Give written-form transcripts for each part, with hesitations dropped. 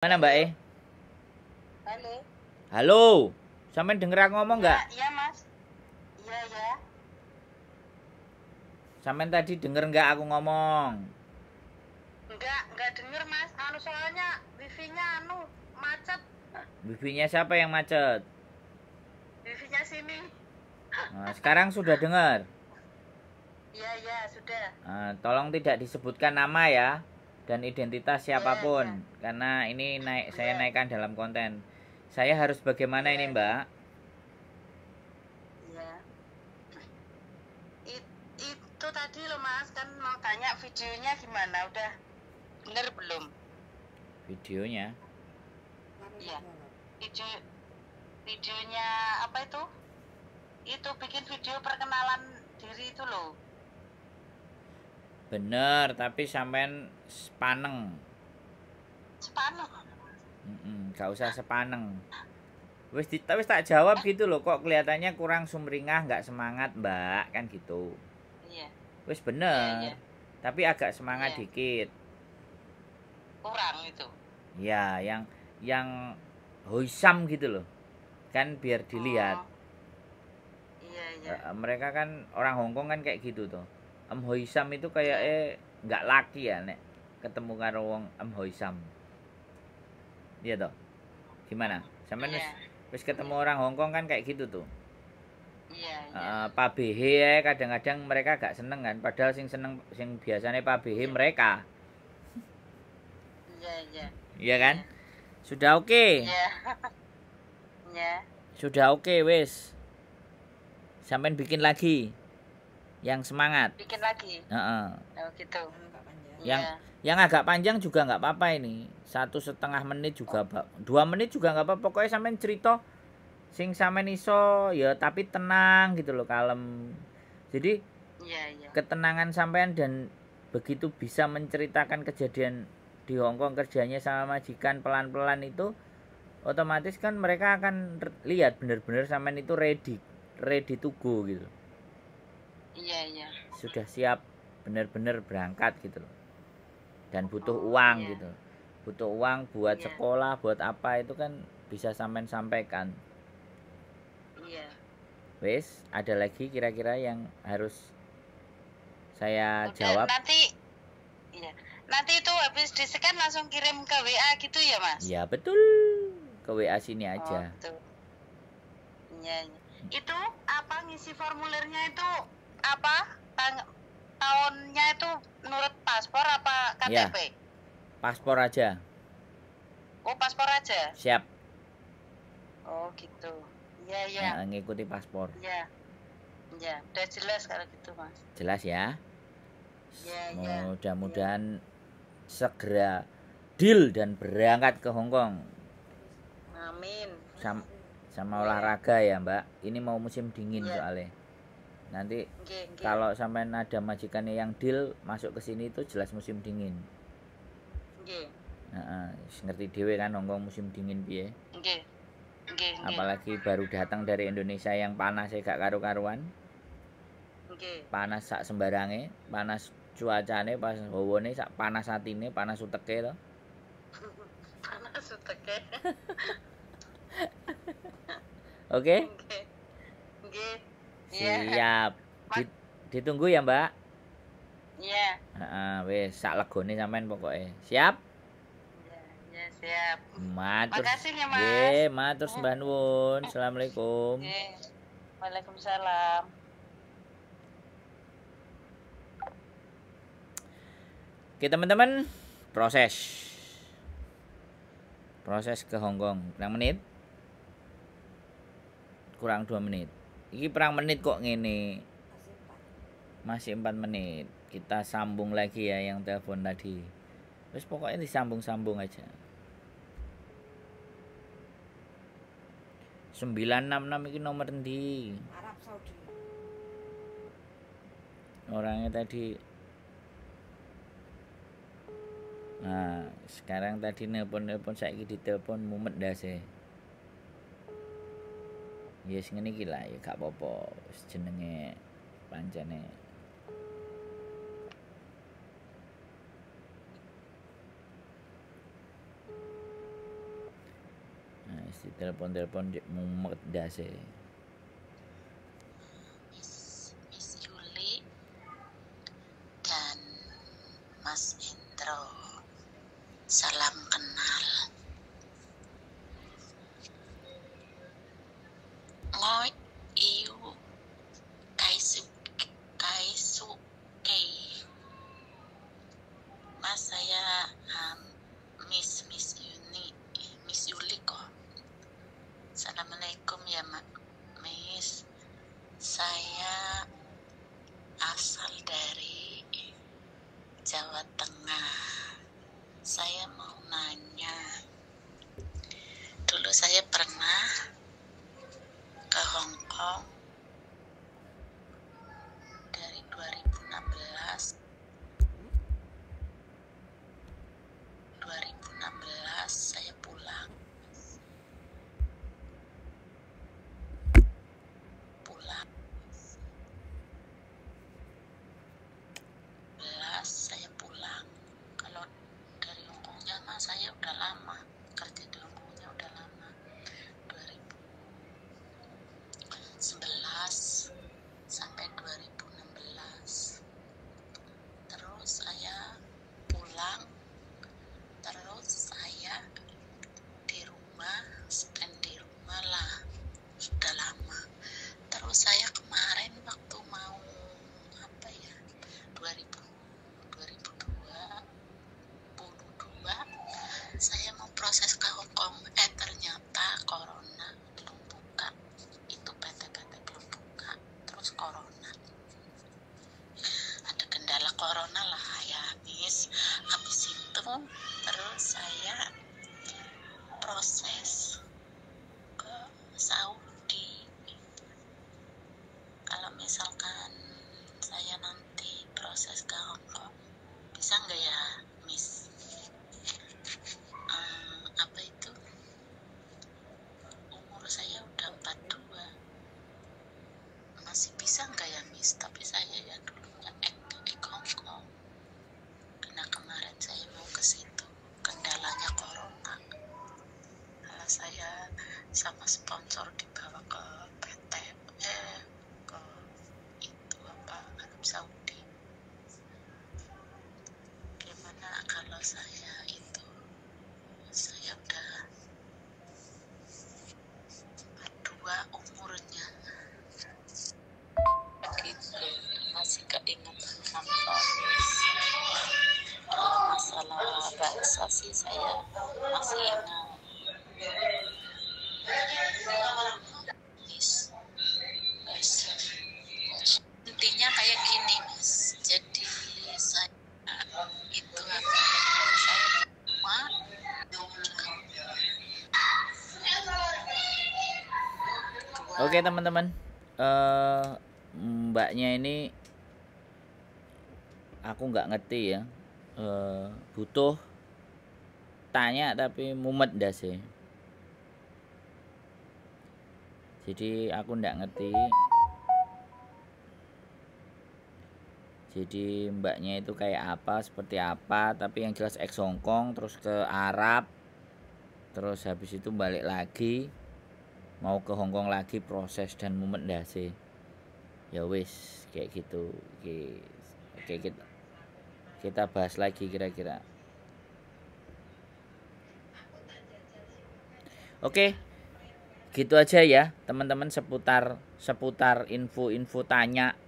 Mana Mbak E? Halo. Halo, sampean denger aku ngomong nggak? Iya Mas. Iya ya. Sampean tadi denger nggak aku ngomong? Enggak denger Mas. Soalnya wifi-nya macet. Wifi-nya siapa yang macet? Wifi-nya sini. Nah, sekarang sudah dengar. Iya sudah. Tolong tidak disebutkan nama ya dan identitas siapapun, Iya. karena ini saya Iya. naikkan dalam konten. Saya harus bagaimana Iya, ini Mbak? Iya. Itu tadi loh Mas, kan mau tanya videonya gimana? Udah bener belum? Videonya? Iya. Videonya apa itu? Itu bikin video perkenalan diri itu loh. Bener, tapi sampean sepaneng. Sepanuh. Gak usah sepaneng. Wis tak jawab gitu loh, kok kelihatannya kurang sumringah, nggak semangat Mbak, kan gitu. Iya. Wis bener, Iya. tapi agak semangat Iya. dikit. Kurang itu. Ya, yang hoisam gitu loh, kan biar dilihat. Iya. Mereka kan orang Hongkong kan kayak gitu tuh. Hoisam itu kayak nggak laki ya nek ketemu karo wong hoisam. Iya toh. Gimana? Sampeyan wis ketemu orang Hongkong kan kayak gitu tuh. Iya. Pak BH ya kadang-kadang mereka gak seneng kan, padahal sing seneng sing biasanya Pak BH mereka. Iya. Iya kan? Sudah oke. Iya. Iya. Sudah oke wis. Sampean bikin lagi. Yang semangat. Bikin lagi. Oh gitu. Yang agak panjang juga nggak apa-apa ini. 1,5 menit juga, 2 menit juga nggak apa-apa. Pokoknya sampean cerita sing sampean iso ya, tapi tenang gitu loh, kalem. Jadi ketenangan sampean dan begitu bisa menceritakan kejadian di Hongkong kerjanya sama majikan pelan-pelan itu, otomatis kan mereka akan lihat benar-benar sampean itu ready to go gitu. Iya. Sudah siap benar-benar berangkat gitu loh. Dan butuh uang gitu. Butuh uang buat sekolah, buat apa itu kan bisa sampean sampaikan. Iya. Wes, ada lagi kira-kira yang harus saya jawab? Nanti itu habis di-scan langsung kirim ke WA gitu ya, Mas? Ya, betul. Ke WA sini aja. Iya. Itu apa ngisi formulirnya itu apa? Tahunnya itu menurut paspor apa KTP? Ya, paspor aja. Oh, paspor aja? Siap. Oh, gitu. Iya. Nah, ngikuti paspor. Iya, udah jelas kalau gitu, Mas. Jelas ya? Iya. Mudah-mudahan segera deal dan berangkat ke Hongkong. Amin. Sama olahraga ya Mbak. Ini mau musim dingin soalnya. Nanti kalau sampai ada majikannya yang deal masuk ke sini itu jelas musim dingin. Ngerti dewe kan Hongkong musim dingin piye? Apalagi baru datang dari Indonesia yang panas gak karu-karuan. Panas sak sembarange, panas cuacane, pas hawane sak panas atine, panas uteke to. Panas uteke. Oke? Siap. Ditunggu ya, Mbak? Iya. Wis sak legone sampean pokoke. Siap? Iya, siap. Matur. Makasih ya, Mas. Nggih, matur sembah nuwun. Assalamualaikum. Waalaikumsalam. Oke, teman-teman, proses ke Hongkong. Berapa menit? Kurang 2 menit. Iki perang menit kok ngene. Masih 4 menit. Kita sambung lagi ya yang telepon tadi. Terus pokoknya disambung-sambung aja. 966 ini nomor endi? Arab Saudi. Orangnya tadi. Nah, sekarang tadi nelpon saiki ditelepon mumet ndase. Yes ngene iki lah ya gak apa-apa, wis jenenge pancene. telepon mumet dase. Miss Yuli dan Mas Indro, salam kenal. Ngoi iu kaisuke. Mas, saya Miss Yuli kok. Assalamualaikum ya Miss. Saya asal dari Jawa Tengah. Saya mau nanya, dulu saya pernah ke Hong Kong dari 2016 saya pulang kalau dari Hong Kongnya mah saya udah lama kerja di Hong Kongnya, udah lama 2011 sampai 2016. Terus saya pulang, terus saya stand di rumah lah, sudah lama. Terus saya kemarin waktu mau 2022 saya mau proses ke Hong Kong, ternyata corona belum buka, itu PT belum buka, terus corona, ada kendala corona lah ya Miss. Habis itu terus saya proses ke Saudi. Kalau misalkan saya nanti proses ke Hong Kong, bisa nggak ya Miss? Umur saya udah 42, masih bisa nggak ya Miss? Tapi saya ya dulunya Hong Kong, karena kemarin saya mau ke situ, kendalanya corona. Kalau saya sama sponsor dibawa ke PT ke Arab Saudi. Gimana kalau saya udah 42 umurnya, gitu. Masih keingatan kantor. Kalau masalah bahasa sih saya masih ingat. Intinya kayak gini Mas, jadi saya itu saya cuma Oke teman-teman, mbaknya ini aku nggak ngerti ya, butuh tanya tapi mumet dase. Jadi aku nggak ngerti. Jadi mbaknya itu kayak apa, seperti apa, tapi yang jelas ex Hongkong, terus ke Arab, terus habis itu balik lagi, mau ke Hongkong lagi, proses dan mumet dase. Ya wis kayak gitu. Oke, kita bahas lagi kira-kira. Oke, gitu aja ya teman-teman, seputar info-info tanya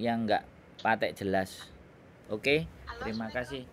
yang nggak patek jelas. Oke, terima kasih.